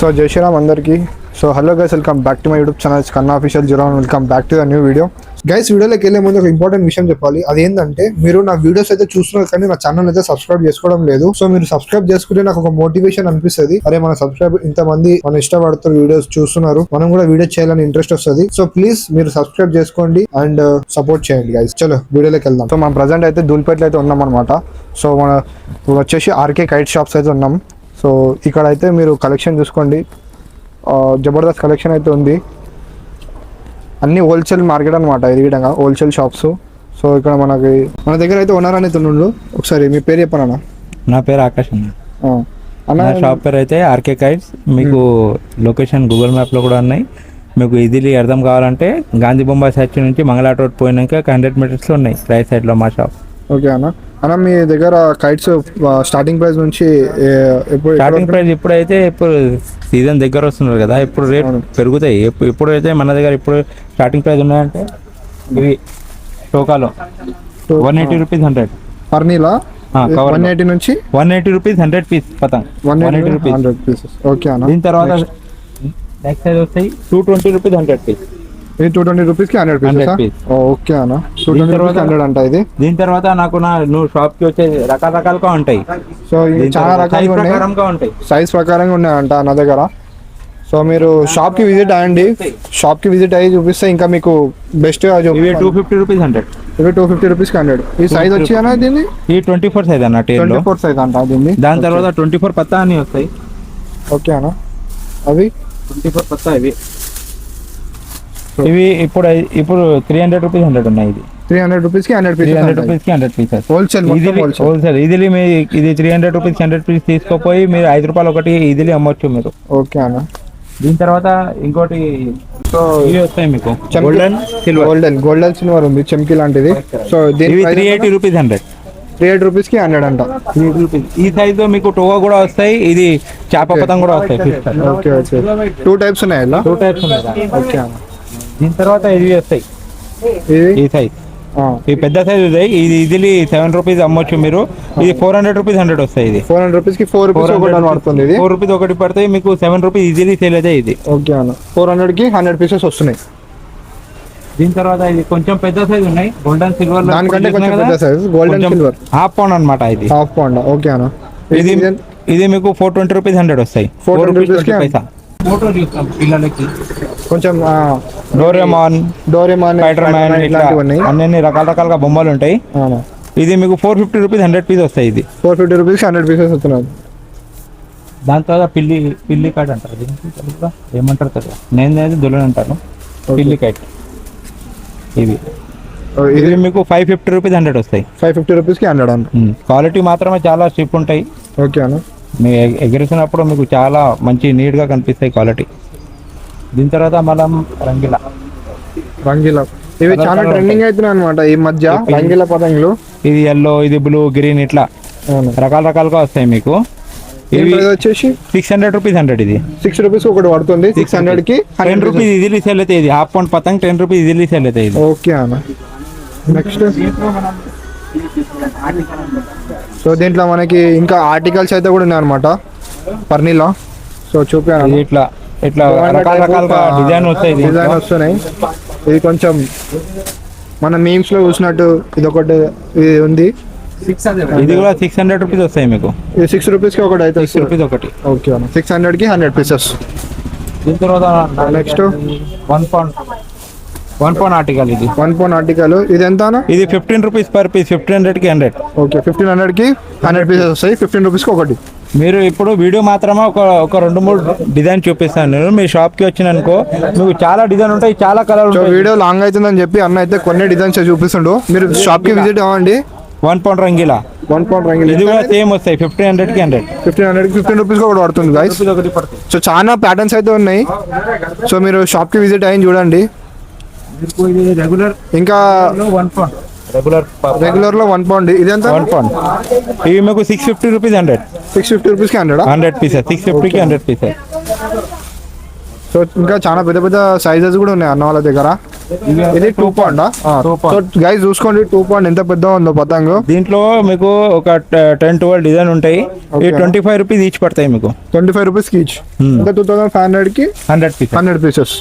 So Jai Shriram అందరికీ. So hello guys, welcome back to my YouTube channel Kanna official zero. Welcome back to the new video. Guys, వీడియోలోకి వెళ్ళే ముందు ఒక important విషయం చెప్పాలి. అదేంటంటే, మీరు నా వీడియోస్ అయితే చూస్తున్నారు కానీ నా ఛానల్ అయితే సబ్స్క్రైబ్ చేసుకోవడం లేదు. సో మీరు సబ్స్క్రైబ్ చేసుకుంటే నాకు ఒక మోటివేషన్ అనిపిస్తుంది. అరే, మన సబ్స్క్రైబ్ ఇంతమంది మన ఇష్టపడుతున్న వీడియోస్ చూస్తున్నారు, మనం కూడా వీడియో చేయాలని ఇంట్రెస్ట్ వస్తుంది. సో ప్లీజ్ మీరు సబ్స్క్రైబ్ చేసుకోండి అండ్ సపోర్ట్ చేయండి గైస్. చలో వీడియోలోకి వెళ్దాం. సో మనం ప్రజెంట్ అయితే ధూల్పేటలో అయితే ఉన్నాం అనమాట. సో మన వచ్చేసి ఆర్కే కైట్ షాప్స్ అయితే ఉన్నాం. సో ఇక్కడ అయితే మీరు కలెక్షన్ చూసుకోండి, జబర్దస్త్ కలెక్షన్ అయితే ఉంది. అన్ని హోల్సేల్ మార్కెట్ అనమాట, ఇది విధంగా హోల్సేల్ షాప్స్. సో ఇక్కడ మన దగ్గర అయితే ఓనర్ అనేది ఉండు. ఒకసారి మీ పేరు చెప్పనా? నా పేరు ఆకాష్ అన్న. అన్న షాప్ పేరు అయితే ఆర్కే కైట్స్. మీకు లొకేషన్ గూగుల్ మ్యాప్లో కూడా ఉన్నాయి. మీకు ఈజీలీ అర్థం కావాలంటే గాంధీ బొంబాయి సైడ్ నుంచి మంగళాట్ రోడ్ పోయినాక 100 మీటర్స్లో ఉన్నాయి, రైట్ సైడ్లో మా షాప్. ఓకే అన్న. అన్న మీ దగ్గర కైట్స్ స్టార్టింగ్ ప్రైస్ నుంచి స్టార్టింగ్ ప్రైస్ ఇప్పుడైతే ఇప్పుడు సీజన్ దగ్గర వస్తున్నారు కదా, ఇప్పుడు రేట్ పెరుగుతాయి. ఇప్పుడైతే మన దగ్గర ఇప్పుడు స్టార్టింగ్ ప్రైస్ ఉన్నాయంటే ఇవి టోకాలో 180 రూపీస్ 100 పర్నీలా 180 నుంచి 180 రూపీస్ 100 పీస్ పతంగ్ 180 రూపీస్ 100 పీసెస్. ఓకే అన్న. దీని తర్వాత నెక్స్ట్ సైజ్ వస్తాయి 220 రూపీస్ 100 పీస్. ఇది 220 రూపీస్కి 100 పీసెస్. ఓకే అన్న. 220 రూపీస్కి 100 అంట ఇది. దీని తర్వాత నువ్వు షాప్ కి వచ్చే రకరకాలుగా ఉంటాయి. సో ఇది చాలా రకాలుగా ఉంటాయి, సైజ్ ప్రకారంగా ఉన్నాయంట నా దగ్గర. సో మీరు షాప్ కి విజిట్ అయ్యండి, షాప్ కి విజిట్ అయ్యి చూపిస్తే ఇంకా మీకు బెస్ట్ గా 250 రూపీస్ 100. ఇవి 250 రూపీస్కి 100. ఈ సైజ్ వచ్చి అన్న దీన్ని ఈ 24 సైజ్ అన్న, 24 సైజ్ అంట దీన్ని. దాని తర్వాత 24 పత్తా అని వస్తాయి. ఓకే అన్న. అవి 24 పత్తా ఇవి ఇప్పుడు 300 రూపీస్ 100 ఉన్నాయి. ఇది 300 రూపీస్కి 100 పీసెస్ హోల్సేల్. ఈజీలీ ఇది 300 రూపీస్ 100 పీస్ తీసుకోపోయి మీరు 5 రూపాయలు ఒకటి ఈజీలీ అమ్మొచ్చు మీరు. ఓకే అన్న. దీని తర్వాత ఇంకోటి సో ఇవి వస్తాయి మీకు గోల్డెన్ సిల్వర్ ఉంది, చెంకి లాంటిది. సో దీని 380 రూపీస్ 100. 380 రూపీస్కి 100 అంట. 380 రూపీస్. ఈ సైజ్ లో మీకు టోవా కూడా వస్తాయి, ఇది చేప పతం కూడా వస్తాయి. Okay okay. 2 టైప్స్ ఉన్నాయి ఇలా. 2 టైప్స్ ఉన్నాయి. ఓకే అన్న. దీని తర్వాత ఇవి వస్తాయి, ఈ సైజ్ ఈ పెద్ద సైజ్ వస్తాయి. ఇది ఈజీలీ 7 రూపీస్ అమ్మొచ్చు మీరు. ఇది 400 రూపీస్ 100 వస్తాయి. ఇది 400 రూపీస్కి 4 రూపీస్ ఒకటి పడుతుంది. ఇది 4 రూపీస్ ఒకటి పడతాయి మీకు, 7 రూపీస్ ఈజీలీ సేల్ అయితే ఇది. ఓకే అన్న. 400కి 100 పీసెస్ వస్తున్నాయి. దీని తర్వాత ఇది కొంచెం పెద్ద సైజ్ ఉన్నాయి, గోల్డెన్ సిల్వర్. దానికంటే కొంచెం పెద్ద size golden silver half pound అనమాట. ఇది హాఫ్ పౌండ్. ఓకే అన్న. ఇది మీకు 420 రూపీస్ 100 వస్తాయి. 4 రూపీస్ పైసా. ఫోటో చూస్తాం పిల్లలకి కొంచెం డోరేమాన్ స్పైడర్ మ్యాన్ ఇట్లాంటివన్నీ అన్ని రకాలుగా బొమ్మలు ఉంటాయి. ఇది మీకు 450 రూపీస్ 100 పీస్ వస్తాయి. ఇది 450 రూపీస్ 100 పీసెస్ వస్తున్నాయి. దాని తర్వాత పిల్లి కైట్ అంటారు, దీనికి ఏమంటారు కదా, నేను దుల్లని అంటాను. పిల్లి కైట్ ఇది మీకు 550 రూపీస్ 100 వస్తాయి. 550 రూపీస్కి 100 అంట. క్వాలిటీ మాత్రమే చాలా చీప్ ఉంటాయి. ఓకే అన్న. మీ ఎగిరిసినప్పుడు మీకు చాలా మంచి నీట్గా కనిపిస్తాయి క్వాలిటీ. దీని తర్వాత మనం రంగిలా ఇవి చాలా ట్రెండింగ్ అవుతున్నాయి అనమాట ఈ మధ్య, రంగిల పతంగులు. ఇది ఎల్లో, ఇది బ్లూ, గ్రీన్ ఇట్లా రకాలుగా వస్తాయి మీకు. ఇవి వచ్చేసి 600 రూపీస్ 100. ఇది 6 రూపీస్ ఒకటి పడుతుంది. 600కి 10 రూపీస్ ఈజీలీ సేల్ అవుతాయి. ఇది హాఫ్ పౌండ్ పతంగ్ 10 రూపీస్ ఈజీలీ సేల్ అవుతాయి. ఓకే అన్న. నెక్స్ట్ సో దీంట్లో మనకి ఇంకా ఆర్టికల్స్ అయితే కూడా ఉన్నాయి అనమాట పర్నీలో. సో చూపాను ఇట్లా రకాలుగా డిజైన్ వస్తున్నాయి. ఇది కొంచెం మన మీమ్స్ లో చూసినట్టు ఇది ఒకటి ఇది ఉంది. ఇది కూడా 600 రూపీస్ వస్తాయి మీకు. ఇది 6 రూపీస్కి ఒకటి అయితే 6 రూపీస్ ఒకటి. ఓకే అన్న. 600కి 100 పీసెస్. దీని తర్వాత నెక్స్ట్ 1 పౌండ్ ఆర్టికల్. ఇది 1 పౌండ్ ఆర్టికల్. ఇది ఎంత? ఇది 15 రూపీస్ పర్ పీస్. 1500కి 100. ఓకే, 1500కి 100 పీసెస్ వస్తాయి. 15 రూపీస్కి ఒకటి. మీరు ఇప్పుడు వీడియో మాత్రమే ఒక 2-3 డిజైన్ చూపిస్తాను నేను. మీ షాప్కి వచ్చిననుకో మీకు చాలా డిజైన్ ఉంటాయి, చాలా కలర్ ఉంటాయి. వీడియో లాంగ్ అవుతుందని చెప్పి అన్న అయితే కొన్ని డిజైన్స్ చూపిస్తుండు. మీరు షాప్కి విజిట్ అవ్వండి. 1 పౌండ్ రంగీలా. 1 పౌండ్ రంగీలా ఇది కూడా సేమ్ వస్తాయి. 1500కి 100. 1500కి 15 రూపీస్కి ఒకటి పడుతుంది గైస్. సో చాలా ప్యాటర్న్స్ అయితే ఉన్నాయి. సో మీరు షాప్కి విజిట్ అయ్యి చూడండి. రెగ్యులర్ ఇంకా 1 పౌండ్ రెగ్యులర్ లో 1 పౌండ్. ఇది ఎంత? 1 పౌండ్. ఇవి మీకు 650 రూపీస్ 100. 650 రూపీస్కి 100 పీసెస్. 650కి 100 పీసెస్. సో ఇంకా చాలా పెద్ద పెద్ద సైజెస్ కూడా ఉన్నాయి అన్న వాళ్ళ దగ్గర. ఇది 2 పాయింట్. సో గైస్ చూసుకోండి 2 పాయింట్ ఎంత పెద్ద ఉందో పతంగు. దీంట్లో మీకు ఒక 10-12 డిజైన్ ఉంటాయి. ఈ 25 రూపీస్ ఈచ్ పడతాయి మీకు. 25 రూపీస్ ఈచ్. ఇంకా 2500 కి 100 పీసెస్.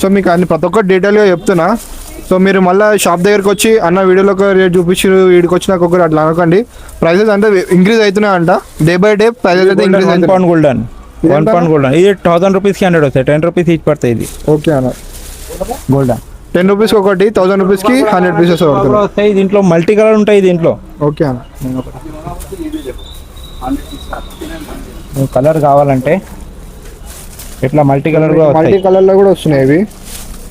సో మీకు అన్ని ప్రతి ఒక్కటి డీటెయిల్గా చెప్తున్నా. సో మీరు మళ్ళీ షాప్ దగ్గరకు వచ్చి అన్న వీడియోలో ఒక రేట్ చూపించారు, వీడికి వచ్చినాక ఒకరు అట్లా అనకండి. ప్రైసెస్ అంటే ఇంక్రీజ్ అవుతున్నాయి అంట, డే బై డే ప్రైసెస్ అయితే ఇంక్రీజ్ అవుతుంది. 1 పౌండ్ గోల్డెన్ ఇది 1000 రూపీస్కి 100 వస్తాయి. 10 రూపీస్ ఈచ్ పడతాయి ఇది. ఓకే అన్న. గోల్డెన్ 10 రూపీస్కి ఒకటి, 1000 రూపీస్కి 100 పీసెస్ వస్తాయి. దీంట్లో మల్టీ కలర్ ఉంటాయి దీంట్లో. ఓకే అన్న. కలర్ కావాలంటే ఇట్లా మల్టీ కలర్ మల్టీ కలర్లో కూడా వస్తున్నాయి ఇవి.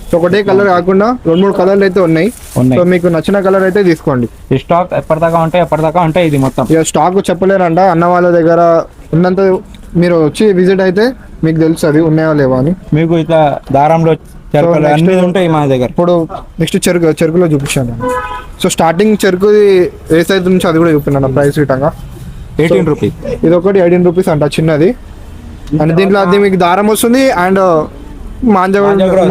సో ఒకటే కలర్ కాకుండా 2-3 కలర్లు అయితే ఉన్నాయి. సో మీకు నచ్చిన కలర్ అయితే తీసుకోండి. ఈ స్టాక్ ఎప్పటిదాకా ఉంటాయి ఇది మొత్తం. ఇక స్టాక్ చెప్పలేరంట, అన్న వాళ్ళ దగ్గర ఉన్నంత మీరు వచ్చి విజిట్ అయితే మీకు తెలుస్తుంది ఉన్నాయో లేవా అని. మీకు ఇట్లా దారంలో అన్ని ఉంటాయి మా దగ్గర. ఇప్పుడు నెక్స్ట్ చెరుకులో చూపించాను. సో స్టార్టింగ్ చెరుకు ఏ సైజ్ నుంచి అది కూడా చూపిన్నాను ప్రైస్ విధంగా. 18 రూపీస్. ఇది ఒకటి 18 రూపీస్ అంట చిన్నది. అండ్ దీంట్లో అది మీకు దారం వస్తుంది అండ్ మాంజా కూడా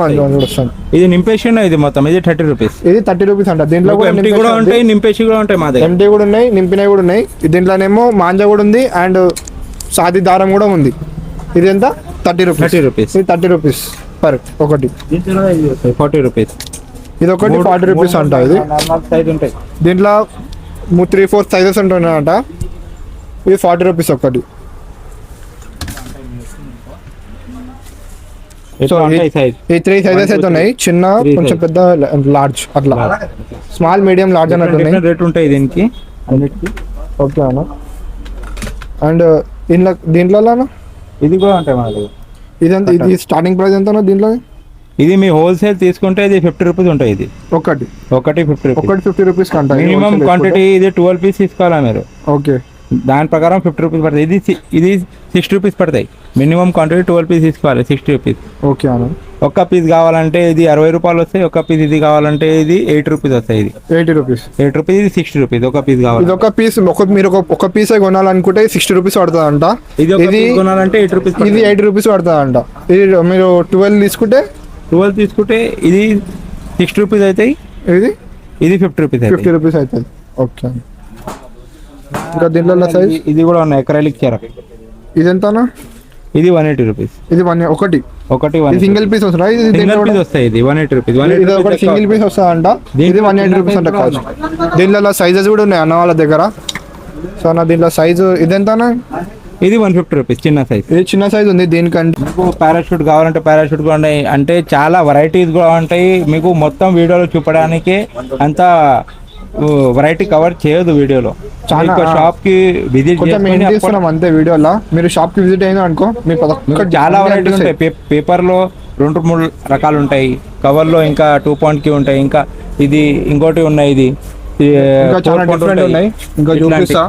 వస్తుంది. ఇది నింపేషన్ ఇది మొత్తం ఇది 30 రూపీస్. ఇది 30 రూపీస్ అంట. దీంట్లో ఎంటీ కూడా ఉంటాయి, నింపేసి కూడా ఉంటాయి మా దగ్గర. ఎంటీ కూడా ఉన్నాయి, నింపినవి కూడా ఉన్నాయి. దీంట్లోనేమో మాంజా కూడా ఉంది అండ్ సాది దారం కూడా ఉంది. ఇది ఎంత? 30 రూపీస్. ఇది 30 రూపీస్ పర్ ఒకటి. 40 రూపీస్. ఇది ఒకటి 40 రూపీస్ అంట. ఇది దీంట్లో 3-4 సైజెస్ ఉంటున్నాయంట. ఇది 40 రూపీస్ ఒకటి. సో ఈ 3 సైజెస్ అయితే ఉన్నాయి, చిన్న, కొంచెం పెద్ద, లార్జ్, అట్లా స్మాల్, మీడియం, లార్జ్ అన్నట్టు ఉన్నాయి. రేట్ ఉంటాయి దీనికి అన్నిటికీ. ఓకే అన్న. అండ్ దీంట్లో ఇది కూడా ఉంటాయి మన దగ్గర. ఇది స్టార్టింగ్ ప్రైస్ ఎంత దీంట్లో? ఇది మీ హోల్సేల్ తీసుకుంటే ఇది 50 రూపీస్ ఉంటాయి. ఇది ఒకటి 50 రూపీస్ కంట. మినిమం క్వాంటిటీ ఇది 12 పీస్ తీసుకోవాలా మీరు. ఓకే. దాని ప్రకారం 50 రూపీస్ పడతాయి. ఇది 60 రూపీస్ పడతాయి. మినిమం క్వాంటిటీ 12 పీస్ తీసుకోవాలి, 60 రూపీస్. ఓకే అన్న. ఒక్క పీస్ కావాలంటే ఇది 60 రూపాయలు వస్తాయి. ఒక్క పీస్ ఇది కావాలంటే ఇది 8 రూపీస్ వస్తాయి. ఇది 80 రూపీస్. 8 రూపీస్. ఇది 60 రూపీస్. ఒక పీస్ కావాలి. ఇది ఒక పీస్. మీరు ఒక పీసే కొనాలనుకుంటే 60 రూపీస్ పడుతుంది అంట. ఇది కొనాలంటే 8 రూపీస్. ఇది 80 రూపీస్ పడుతుంది అంట. ఇది మీరు 12 తీసుకుంటే ఇది 60 రూపీస్ అవుతాయి. ఇది 50 రూపీస్. 50 రూపీస్ అవుతుంది. ఓకే. ఇంకా దీంట్లో సైజ్ ఇది కూడా ఉన్నాయి. అక్రైలిక్ చెరక్. ఇది ఎంతనా? ఇది 180 రూపీస్. ఇది ఒకటి సింగిల్ పీస్ వస్తుందా? ఇది వస్తాయి. ఇది 180 రూపీస్. ఇది ఒకటి సింగిల్ పీస్ వస్తా అంట. ఇది 180 రూపీస్ అంట కాస్ట్. దీంట్లో సైజెస్ కూడా ఉన్నాయి అన్న వాళ్ళ దగ్గర. సో నా దీంట్లో సైజు ఇది ఎంతనా? ఇది 150 రూపీస్. చిన్న సైజ్. ఇది చిన్న సైజ్ ఉంది. దీనికంటే మీకు పారాషూట్ కావాలంటే పారాషూట్ కూడా ఉన్నాయి. అంటే చాలా వెరైటీస్ కూడా ఉంటాయి. మీకు మొత్తం వీడియోలో చూపడానికి అంత వెరైటీ కవర్ చేయదు వీడియోలో. షాప్ కి విజిట్ చేస్తున్నాం అంతే వీడియోలో. మీరు షాప్ కి విజిట్ అయినా అనుకో మీకు చాలా వెరైటీస్ ఉంటాయి. పేపర్ లో 2-3 రకాలు ఉంటాయి. కవర్ లో ఇంకా 2 పాయింట్ కి ఉంటాయి. ఇంకా ఇది ఇంకోటి ఉన్నాయి. ఇది చాలా డిఫరెంట్ ఉన్నాయి. ఇంకా చూపిస్తా.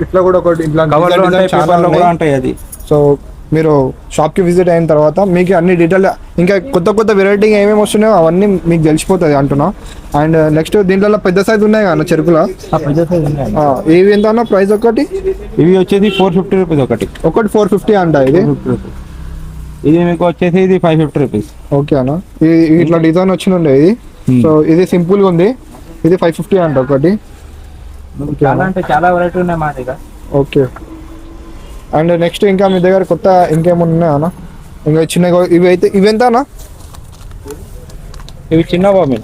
ఇట్లా కూడా ఒకటి కవర్ లో ఉంటాయి, పేపర్ లో కూడా ఉంటాయి. అది సో మీరు షాప్కి విజిట్ అయిన తర్వాత మీకు అన్ని డీటెయిల్ ఇంకా కొత్త వెరైటీ ఏమేమి వస్తున్నాయో అవన్నీ మీకు తెలిసిపోతుంది అంటున్నా. అండ్ నెక్స్ట్ దీంట్లో పెద్ద సైజ్ ఉన్నాయి కదా చెరుకుల. ఇవి ఎంత అన్న ప్రైస్? ఒకటి ఇవి వచ్చేసి 450 రూపీస్. ఒకటి 450 అంట. ఇది మీకు వచ్చేసి ఇది 550 రూపీస్. ఓకే అన్న. ఇట్లా డిజైన్ వచ్చిండే ఇది. సో ఇది సింపుల్ గా ఉంది. ఇది 550 అంట ఒకటి. చాలా వెరైటీ ఉన్నాయి మా దగ్గర. ఓకే. అండ్ నెక్స్ట్ ఇంకా మీ దగ్గర కొత్త ఇంకేమన్నా ఉన్నాయా అన్న? ఇంకా చిన్న ఇవి ఎంత అన్న? ఇవి చిన్న బాబు.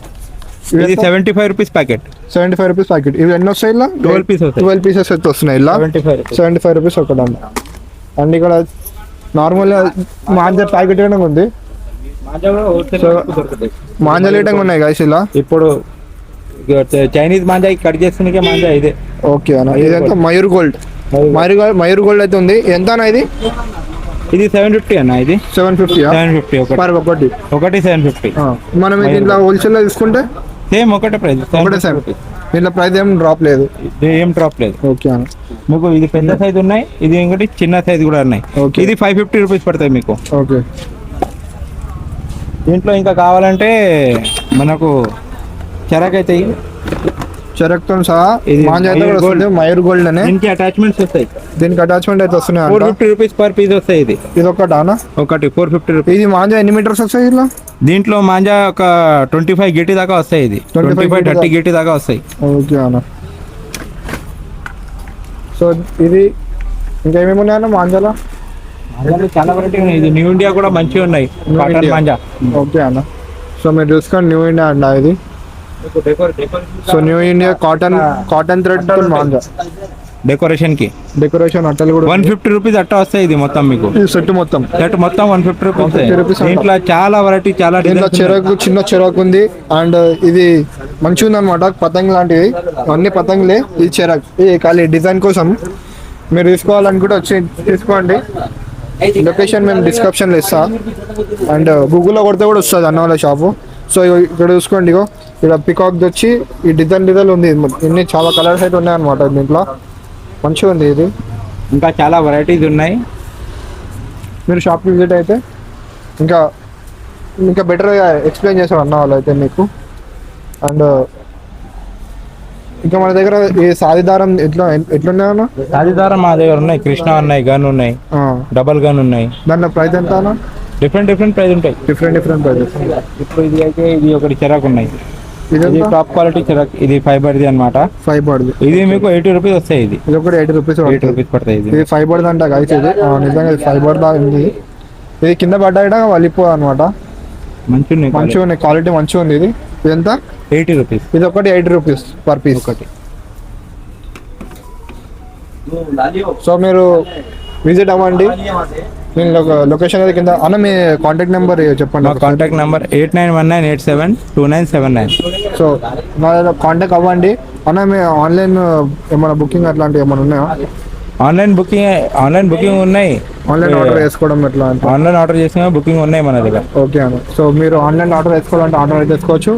ఇది 75 రూపీస్ ప్యాకెట్. 75 rupees packet. ఇవి ఎన్ని వస్తాయి? ఇలా 12 పీసెస్ అయితే వస్తున్నాయి. ఇలా 75 రూపీస్ ఒకటి అండి. అండ్ ఇక్కడ నార్మల్ మాంజా ప్యాకెట్ కూడా ఉంది. మాంజా లీటంగా ఉన్నాయి గాయస్. ఇలా ఇప్పుడు చైనీస్ మాంజా కట్ చేస్తున్న మాంజా ఇదే. ఓకే అన్న. ఇదంతా మయూర్ గోల్డ్ అయితే ఉంది. ఎంత అన్న ఇది? ఇది 750 అన్న. ఇది 750 ఒకటి 750. మనం దీంట్లో హోల్సేల్ లో తీసుకుంటే సేమ్ ఒకటే ప్రైస్. దీంట్లో ప్రైస్ ఏం డ్రాప్ లేదు. ఓకే అన్న. మీకు ఇది పెద్ద సైజ్ ఉన్నాయి. ఇది ఇంకోటి చిన్న సైజ్ కూడా ఉన్నాయి. ఇది 550 రూపీస్ పడతాయి మీకు. ఓకే. దీంట్లో ఇంకా కావాలంటే మనకు చెరక్ అవుతాయి. చెరక్తో సహా ఇది మాంజా అయితే మయూర్ కూడా వస్తుంది, మయూర్ గోల్డ్ అనే. దీనికి అటాచ్మెంట్స్ వస్తాయి. దీనికి అటాచ్మెంట్ అయితే వస్తున్నాయి. 450 రూపీస్ పర్ పీస్ వస్తాయి. ఇది ఒకటానా? ఒకటి 450 రూపీస్. ఇది మాంజా ఎన్ని మీటర్స్ వస్తాయి ఇలా? దీంట్లో మాంజా ఒక 25 గిటి దాకా వస్తాయి. ఇది 25-30 గిటి దాకా వస్తాయి. ఓకే అన్న. సో ఇది ఇంకా ఏమేమి ఉన్నాయన్న మాంజాలో? చాలా వెరైటీ ఉన్నాయి. ఇది న్యూ ఇండియా కూడా మంచిగా ఉన్నాయి కాటన్ మాంజా. ఓకే అన్న. సో మీరు చూసుకోండి, న్యూ ఇండియా అన్న ఇది. So new India cotton thread manja decoration కి. డెకరేషన్ అట్టలు కూడా 150 రూపీస్ అట్ట వస్తాయి. ఇది మొత్తం మీకు సెట్ మొత్తం 150 రూపీస్. దీంట్లో చాలా వెరైటీ, చాలా దీంట్లో చెరకు, చిన్న చెరకు ఉంది. అండ్ ఇది మంచిగా ఉంది అనమాట, పతంగ్ లాంటివి అన్ని పతంగులే. ఇది చెరకు, ఇది ఖాళీ డిజైన్ కోసం. మీరు తీసుకోవాలనుకుంటే వచ్చి తీసుకోండి. లొకేషన్ మేము డిస్క్రిప్షన్లో ఇస్తా. అండ్ గూగుల్లో కొడితే కూడా వస్తుంది అన్న వాళ్ళ షాపు. సో ఇక్కడ చూసుకోండి, ఇగో ఇక్కడ పికాక్ వచ్చి ఈ డిజైన్ ఉంది. ఇన్ని చాలా కలర్స్ అయితే ఉన్నాయన్నమాట దీంట్లో. మంచిగా ఉంది ఇది. ఇంకా చాలా వెరైటీస్ ఉన్నాయి. మీరు షాప్కి విజిట్ అయితే ఇంకా బెటర్గా ఎక్స్ప్లెయిన్ చేస్తారు అన్న వాళ్ళు అయితే మీకు. అండ్ ఇంకా మన దగ్గర ఈ సాధిదారం ఎట్లున్నాయన్న? సాధిదారం మా దగ్గర ఉన్నాయి. కృష్ణ ఉన్నాయి, గన్ ఉన్నాయి, డబల్ గన్ ఉన్నాయి. దాంట్లో ప్రైస్ ఎంత అన్న? డిఫరెంట్ ప్రైస్ ఉంటాయి. Different prices. ఇప్పుడు ఇది అయితే ఇది ఒకటి చెరాక్ ఉన్నాయి. ఇది టాప్ క్వాలిటీ చెరాక్. ఇది ఫైబర్ది అనమాట. ఫైబర్ది. ఇది మీకు 80 రూపీస్ వస్తాయి. ఇది ఒకటి 80 రూపీస్ పడతాయి. ఇది ఫైబర్ అంట గైస్. ఇది నిజంగా ఇది ఫైబర్ దా ఉంది. ఇది కింద పడ్డా వలిపోదు అనమాట. మంచిగా ఉన్నాయి, క్వాలిటీ మంచిగా ఉంది. ఇది ఎంత? 80 రూపీస్. ఇది ఒకటి 80 రూపీస్ పర్ పీస్ ఒకటి. సో మీరు విజిట్ అవ్వండి. నేను లొకేషన్ అయితే కింద అన్న మీ కాంటాక్ట్ నెంబర్ చెప్పండి. Contact number 8919872979. సో నా కాంటాక్ట్ అవ్వండి అన్న. మీ ఆన్లైన్ ఏమైనా బుకింగ్ అట్లాంటివి ఏమైనా ఉన్నాయా? ఆన్లైన్ బుకింగ్ ఉన్నాయి. ఆన్లైన్ ఆర్డర్ చేసుకోవడం ఎట్లా? ఆన్లైన్ ఆర్డర్ చేసిన బుకింగ్ ఉన్నాయి మన దగ్గర. ఓకే అన్న. సో మీరు ఆన్లైన్ ఆర్డర్ వేసుకోవాలంటే ఆర్డర్ అయితే చేసుకోవచ్చు.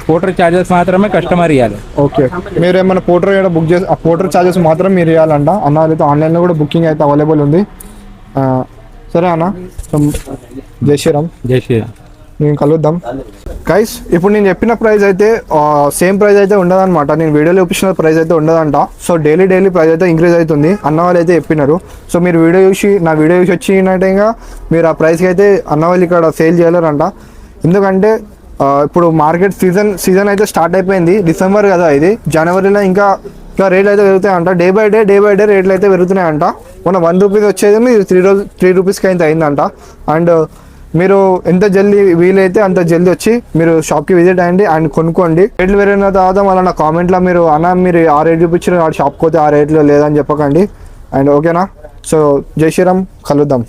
పోర్టర్ చార్జెస్ మాత్రమే కస్టమర్ ఇవ్వాలి. ఓకే. మీరు ఏమైనా పోర్టర్ బుక్ చేసి ఆ పోర్టర్ చార్జెస్ మాత్రం మీరు ఇవ్వాలంట అన్న. అయితే ఆన్లైన్లో కూడా బుకింగ్ అయితే అవైలబుల్ ఉంది. సరే అన్న. జై శ్రీరామ్. నేను కలుద్దాం గైస్. ఇప్పుడు నేను చెప్పిన ప్రైస్ అయితే సేమ్ ప్రైస్ అయితే ఉండదన్నమాట. నేను వీడియోలో చూపించిన ప్రైస్ అయితే ఉండదంట. సో డైలీ ప్రైస్ అయితే ఇంక్రీజ్ అవుతుంది అన్న వాళ్ళు అయితే చెప్పినారు. సో మీరు నా వీడియో చూసి వచ్చినట్టుగా మీరు ఆ ప్రైస్కి అయితే అన్న వాళ్ళు ఇక్కడ సేల్ చేయలేరంట. ఎందుకంటే ఇప్పుడు మార్కెట్ సీజన్ అయితే స్టార్ట్ అయిపోయింది. డిసెంబర్ కదా ఇది. జనవరిలో ఇంకా రేట్లు అయితే పెరుగుతాయంట. డే బై డే రేట్లు అయితే పెరుగుతున్నాయంట. మన 1 రూపీస్ వచ్చేది మీరు 3 రూపీస్కి అయితే అయిందంట. అండ్ మీరు ఎంత జల్దీ వీలైతే అంత జల్దీ వచ్చి మీరు షాప్కి విజిట్ అయ్యండి అండ్ కొనుక్కోండి. రేట్లు పెరిగిన తర్వాత మళ్ళీ నా కామెంట్లో మీరు మీరు ఆ రేట్ చూపించిన షాప్కి పోతే ఆ రేట్లో లేదని చెప్పకండి. అండ్ ఓకేనా? సో జై శ్రీరామ్, కలుద్దాం.